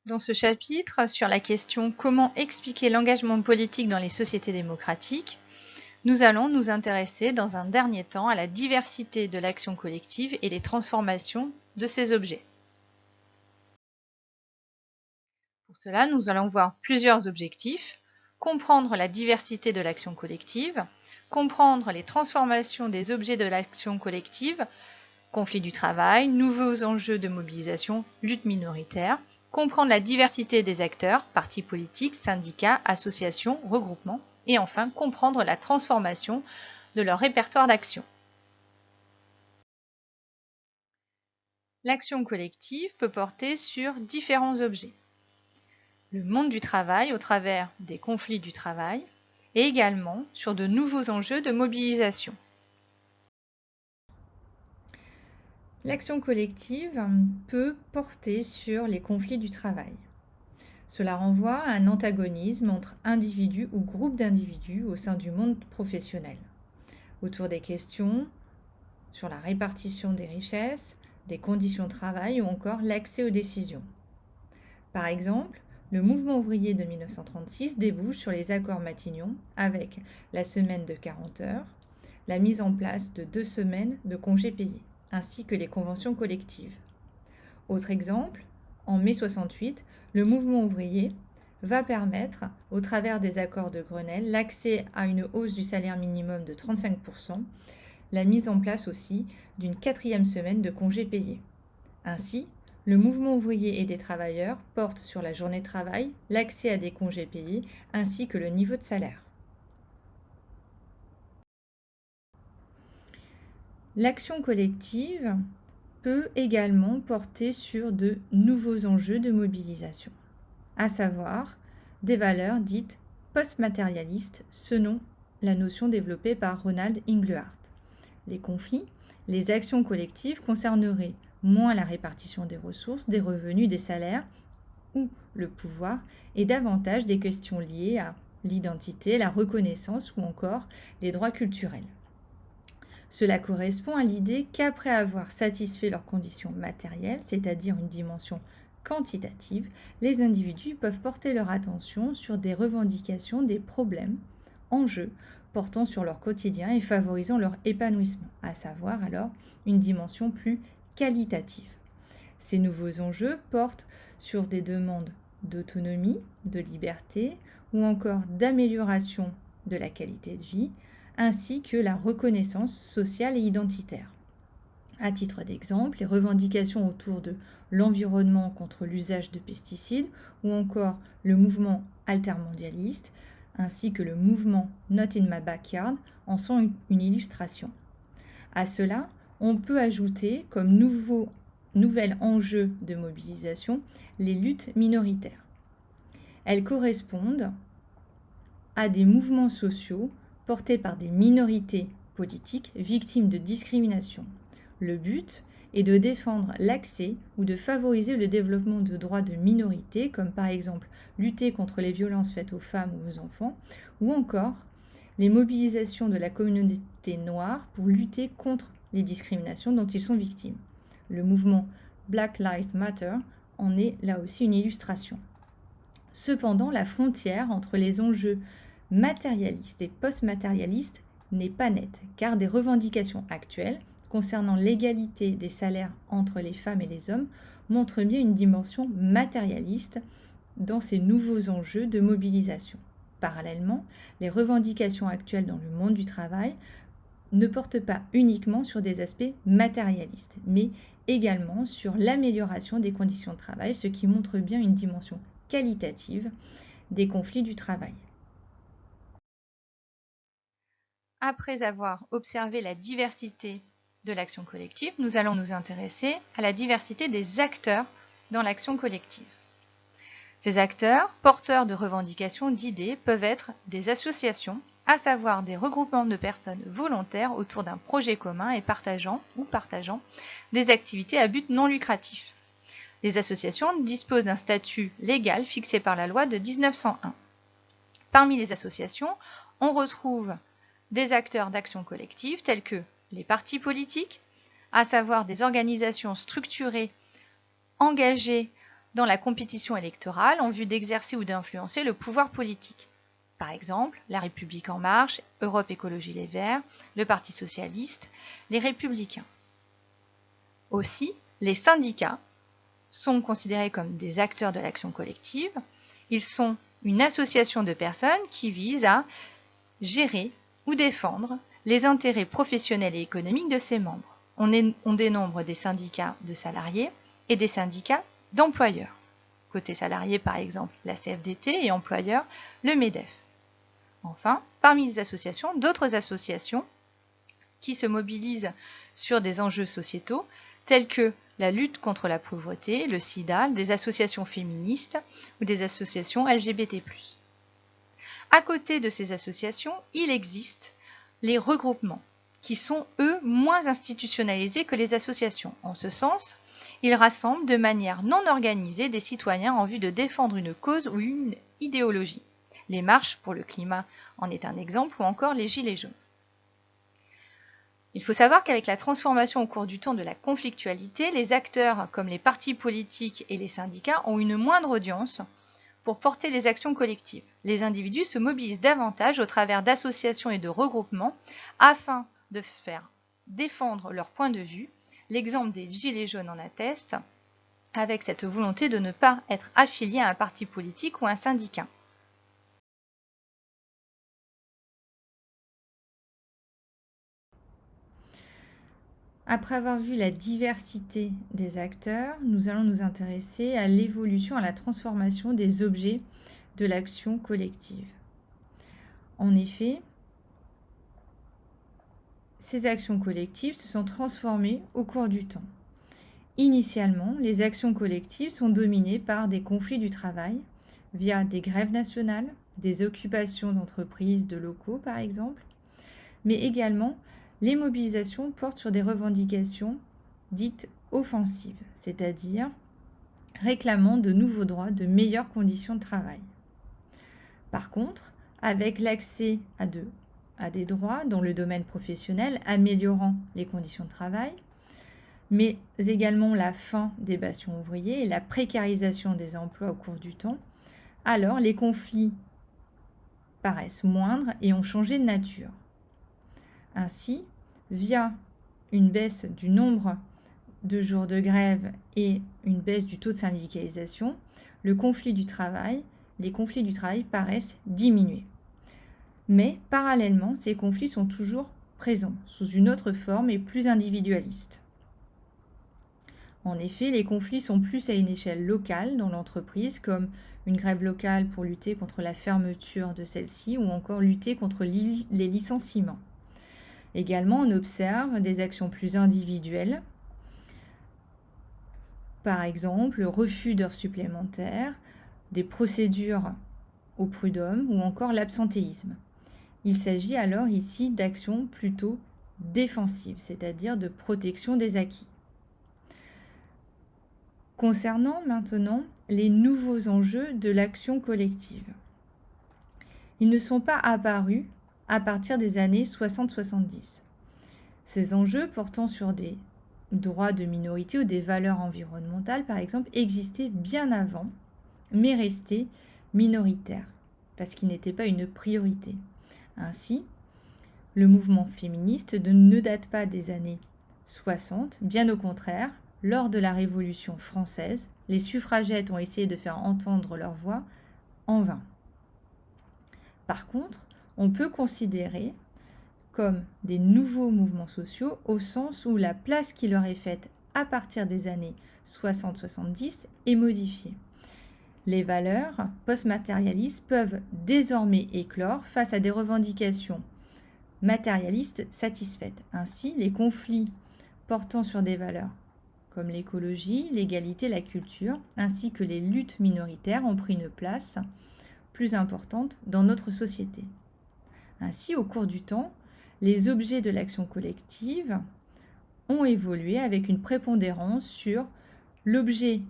Dans ce chapitre, sur la question « Comment expliquer l'engagement politique dans les sociétés démocratiques ?», nous allons nous intéresser dans un dernier temps à la diversité de l'action collective et les transformations de ces objets. Pour cela, nous allons voir plusieurs objectifs. Comprendre la diversité de l'action collective, comprendre les transformations des objets de l'action collective, conflit du travail, nouveaux enjeux de mobilisation, lutte minoritaire, comprendre la diversité des acteurs, partis politiques, syndicats, associations, regroupements, et enfin comprendre la transformation de leur répertoire d'action. L'action collective peut porter sur différents objets. Le monde du travail au travers des conflits du travail et également sur de nouveaux enjeux de mobilisation. L'action collective peut porter sur les conflits du travail. Cela renvoie à un antagonisme entre individus ou groupes d'individus au sein du monde professionnel, autour des questions sur la répartition des richesses, des conditions de travail ou encore l'accès aux décisions. Par exemple, le mouvement ouvrier de 1936 débouche sur les accords Matignon avec la semaine de 40 heures, la mise en place de 2 semaines de congés payés, ainsi que les conventions collectives. Autre exemple, en mai 68, le mouvement ouvrier va permettre, au travers des accords de Grenelle, l'accès à une hausse du salaire minimum de 35%, la mise en place aussi d'une 4e semaine de congés payés. Ainsi, le mouvement ouvrier et des travailleurs porte sur la journée de travail, l'accès à des congés payés, ainsi que le niveau de salaire. L'action collective peut également porter sur de nouveaux enjeux de mobilisation, à savoir des valeurs dites post-matérialistes selon la notion développée par Ronald Englehart. Les conflits, les actions collectives concerneraient moins la répartition des ressources, des revenus, des salaires ou le pouvoir, et davantage des questions liées à l'identité, la reconnaissance ou encore les droits culturels. Cela correspond à l'idée qu'après avoir satisfait leurs conditions matérielles, c'est-à-dire une dimension quantitative, les individus peuvent porter leur attention sur des revendications, des problèmes, enjeux, portant sur leur quotidien et favorisant leur épanouissement, à savoir alors une dimension plus qualitative. Ces nouveaux enjeux portent sur des demandes d'autonomie, de liberté ou encore d'amélioration de la qualité de vie, ainsi que la reconnaissance sociale et identitaire. À titre d'exemple, les revendications autour de l'environnement contre l'usage de pesticides ou encore le mouvement altermondialiste, ainsi que le mouvement Not in my backyard en sont une illustration. À cela, on peut ajouter comme nouvel enjeu de mobilisation les luttes minoritaires. Elles correspondent à des mouvements sociaux portés par des minorités politiques victimes de discrimination. Le but est de défendre l'accès ou de favoriser le développement de droits de minorités, comme par exemple lutter contre les violences faites aux femmes ou aux enfants, ou encore les mobilisations de la communauté noire pour lutter contre les discriminations dont ils sont victimes. Le mouvement Black Lives Matter en est là aussi une illustration. Cependant, la frontière entre les enjeux matérialistes et post-matérialistes n'est pas nette, car des revendications actuelles concernant l'égalité des salaires entre les femmes et les hommes montrent bien une dimension matérialiste dans ces nouveaux enjeux de mobilisation. Parallèlement, les revendications actuelles dans le monde du travail ne portent pas uniquement sur des aspects matérialistes, mais également sur l'amélioration des conditions de travail, ce qui montre bien une dimension qualitative des conflits du travail. Après avoir observé la diversité de l'action collective, nous allons nous intéresser à la diversité des acteurs dans l'action collective. Ces acteurs, porteurs de revendications, d'idées, peuvent être des associations, à savoir des regroupements de personnes volontaires autour d'un projet commun et partageant des activités à but non lucratif. Les associations disposent d'un statut légal fixé par la loi de 1901. Parmi les associations, on retrouve des acteurs d'action collective tels que les partis politiques, à savoir des organisations structurées, engagées dans la compétition électorale en vue d'exercer ou d'influencer le pouvoir politique. Par exemple, La République en marche, Europe Écologie Les Verts, le Parti socialiste, les Républicains. Aussi, les syndicats sont considérés comme des acteurs de l'action collective. Ils sont une association de personnes qui visent à gérer ou défendre les intérêts professionnels et économiques de ses membres. On dénombre des syndicats de salariés et des syndicats d'employeurs. Côté salarié, par exemple, la CFDT et employeur, le MEDEF. Enfin, parmi les associations, d'autres associations qui se mobilisent sur des enjeux sociétaux tels que la lutte contre la pauvreté, le sida, des associations féministes ou des associations LGBT+. À côté de ces associations, il existe les regroupements, qui sont, eux, moins institutionnalisés que les associations. En ce sens, ils rassemblent de manière non organisée des citoyens en vue de défendre une cause ou une idéologie. Les marches pour le climat en est un exemple, ou encore les Gilets jaunes. Il faut savoir qu'avec la transformation au cours du temps de la conflictualité, les acteurs comme les partis politiques et les syndicats ont une moindre audience pour porter les actions collectives. Les individus se mobilisent davantage au travers d'associations et de regroupements afin de faire défendre leur point de vue. L'exemple des Gilets jaunes en atteste, avec cette volonté de ne pas être affilié à un parti politique ou un syndicat. Après avoir vu la diversité des acteurs, nous allons nous intéresser à l'évolution, à la transformation des objets de l'action collective. En effet, ces actions collectives se sont transformées au cours du temps. Initialement, les actions collectives sont dominées par des conflits du travail via des grèves nationales, des occupations d'entreprises, de locaux par exemple, mais également les mobilisations portent sur des revendications dites offensives, c'est-à-dire réclamant de nouveaux droits, de meilleures conditions de travail. Par contre, avec l'accès à des droits dans le domaine professionnel, améliorant les conditions de travail, mais également la fin des bastions ouvriers et la précarisation des emplois au cours du temps, alors les conflits paraissent moindres et ont changé de nature. Ainsi, via une baisse du nombre de jours de grève et une baisse du taux de syndicalisation, les conflits du travail paraissent diminuer. Mais parallèlement, ces conflits sont toujours présents, sous une autre forme et plus individualiste. En effet, les conflits sont plus à une échelle locale dans l'entreprise, comme une grève locale pour lutter contre la fermeture de celle-ci ou encore lutter contre les licenciements. Également, on observe des actions plus individuelles, par exemple le refus d'heures supplémentaires, des procédures au prud'homme ou encore l'absentéisme. Il s'agit alors ici d'actions plutôt défensives, c'est-à-dire de protection des acquis. Concernant maintenant les nouveaux enjeux de l'action collective. Ils ne sont pas apparus à partir des années 60-70. Ces enjeux portant sur des droits de minorité ou des valeurs environnementales, par exemple, existaient bien avant, mais restaient minoritaires, parce qu'ils n'étaient pas une priorité. Ainsi, le mouvement féministe ne date pas des années 60, bien au contraire, lors de la Révolution française, les suffragettes ont essayé de faire entendre leur voix en vain. Par contre, on peut considérer comme des nouveaux mouvements sociaux au sens où la place qui leur est faite à partir des années 60-70 est modifiée. Les valeurs post-matérialistes peuvent désormais éclore face à des revendications matérialistes satisfaites. Ainsi, les conflits portant sur des valeurs comme l'écologie, l'égalité, la culture, ainsi que les luttes minoritaires ont pris une place plus importante dans notre société. Ainsi, au cours du temps, les objets de l'action collective ont évolué avec une prépondérance sur l'objet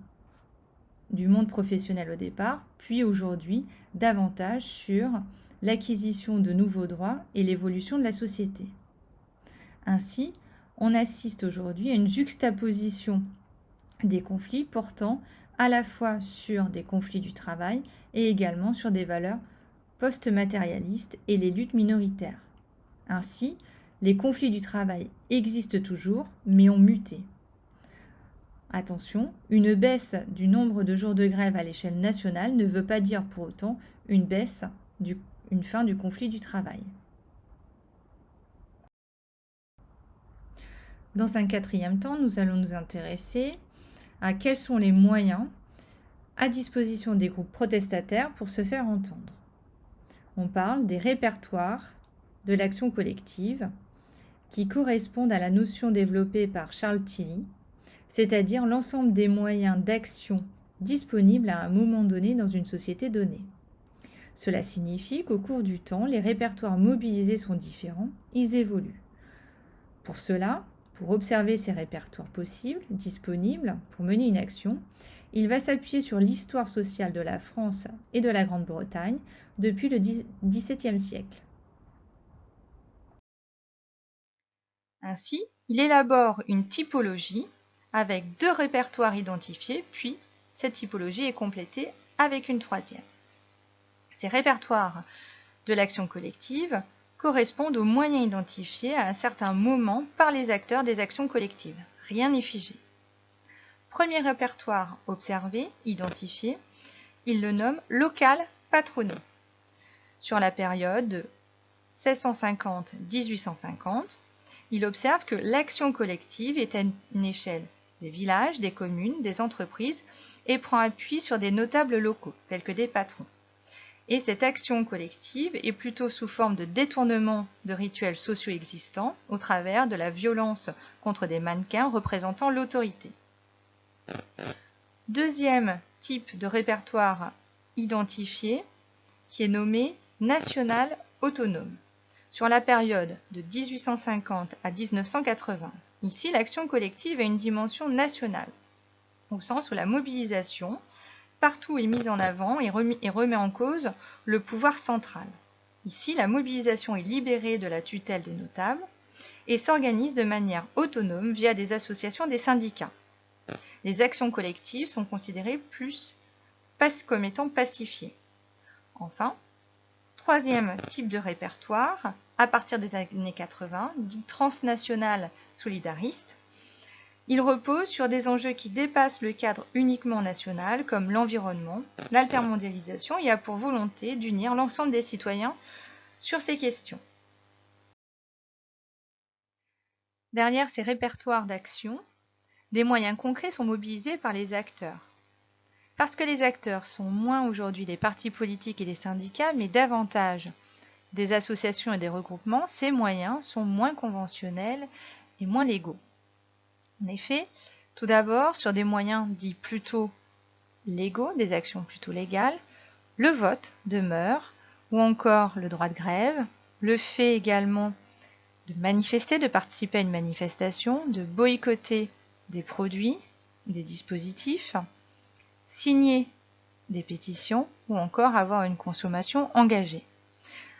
du monde professionnel au départ, puis aujourd'hui davantage sur l'acquisition de nouveaux droits et l'évolution de la société. Ainsi, on assiste aujourd'hui à une juxtaposition des conflits portant à la fois sur des conflits du travail et également sur des valeurs post-matérialistes et les luttes minoritaires. Ainsi, les conflits du travail existent toujours, mais ont muté. Attention, une baisse du nombre de jours de grève à l'échelle nationale ne veut pas dire pour autant une fin du conflit du travail. Dans un quatrième temps, nous allons nous intéresser à quels sont les moyens à disposition des groupes protestataires pour se faire entendre. On parle des répertoires de l'action collective qui correspondent à la notion développée par Charles Tilly, c'est-à-dire l'ensemble des moyens d'action disponibles à un moment donné dans une société donnée. Cela signifie qu'au cours du temps, les répertoires mobilisés sont différents, ils évoluent. Pour cela, pour observer ces répertoires possibles, disponibles, pour mener une action, il va s'appuyer sur l'histoire sociale de la France et de la Grande-Bretagne depuis le XVIIe siècle. Ainsi, il élabore une typologie avec 2 répertoires identifiés, puis cette typologie est complétée avec une troisième. Ces répertoires de l'action collective correspondent aux moyens identifiés à un certain moment par les acteurs des actions collectives. Rien n'est figé. Premier répertoire observé, identifié, il le nomme local patronaux. Sur la période de 1650-1850, il observe que l'action collective est à une échelle des villages, des communes, des entreprises et prend appui sur des notables locaux, tels que des patrons. Et cette action collective est plutôt sous forme de détournement de rituels sociaux existants au travers de la violence contre des mannequins représentant l'autorité. Deuxième type de répertoire identifié qui est nommé national autonome. Sur la période de 1850 à 1980, ici l'action collective a une dimension nationale, au sens où la mobilisation partout est mise en avant et remet en cause le pouvoir central. Ici, la mobilisation est libérée de la tutelle des notables et s'organise de manière autonome via des associations des syndicats. Les actions collectives sont considérées plus comme étant pacifiées. Enfin, troisième type de répertoire, à partir des années 80, dit transnational solidariste. Il repose sur des enjeux qui dépassent le cadre uniquement national, comme l'environnement, l'altermondialisation, et a pour volonté d'unir l'ensemble des citoyens sur ces questions. Derrière ces répertoires d'action, des moyens concrets sont mobilisés par les acteurs. Parce que les acteurs sont moins aujourd'hui des partis politiques et des syndicats, mais davantage des associations et des regroupements, ces moyens sont moins conventionnels et moins légaux. En effet, tout d'abord, sur des moyens dits plutôt légaux, des actions plutôt légales, le vote demeure, ou encore le droit de grève, le fait également de manifester, de participer à une manifestation, de boycotter des produits, des dispositifs, signer des pétitions ou encore avoir une consommation engagée.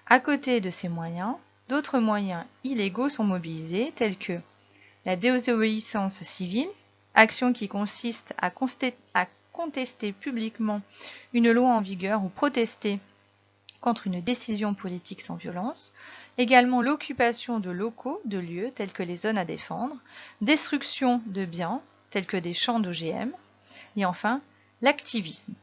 À côté de ces moyens, d'autres moyens illégaux sont mobilisés, tels que la désobéissance civile, action qui consiste à contester publiquement une loi en vigueur ou protester contre une décision politique sans violence, également l'occupation de locaux, de lieux tels que les zones à défendre, destruction de biens tels que des champs d'OGM, et enfin l'activisme.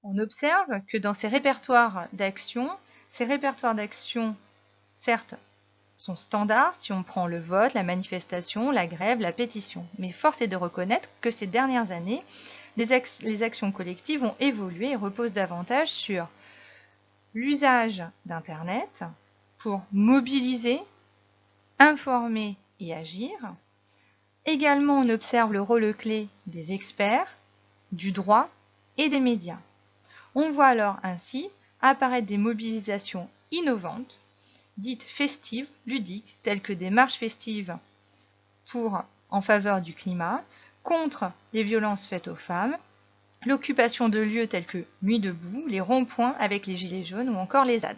On observe que dans ces répertoires d'action, certes, sont standards si on prend le vote, la manifestation, la grève, la pétition. Mais force est de reconnaître que ces dernières années, les actions collectives ont évolué et reposent davantage sur l'usage d'Internet pour mobiliser, informer et agir. Également, on observe le rôle clé des experts, du droit et des médias. On voit alors ainsi apparaître des mobilisations innovantes, dites festives, ludiques, telles que des marches festives en faveur du climat, contre les violences faites aux femmes, l'occupation de lieux tels que Nuit debout, les ronds-points avec les gilets jaunes ou encore les ZAD.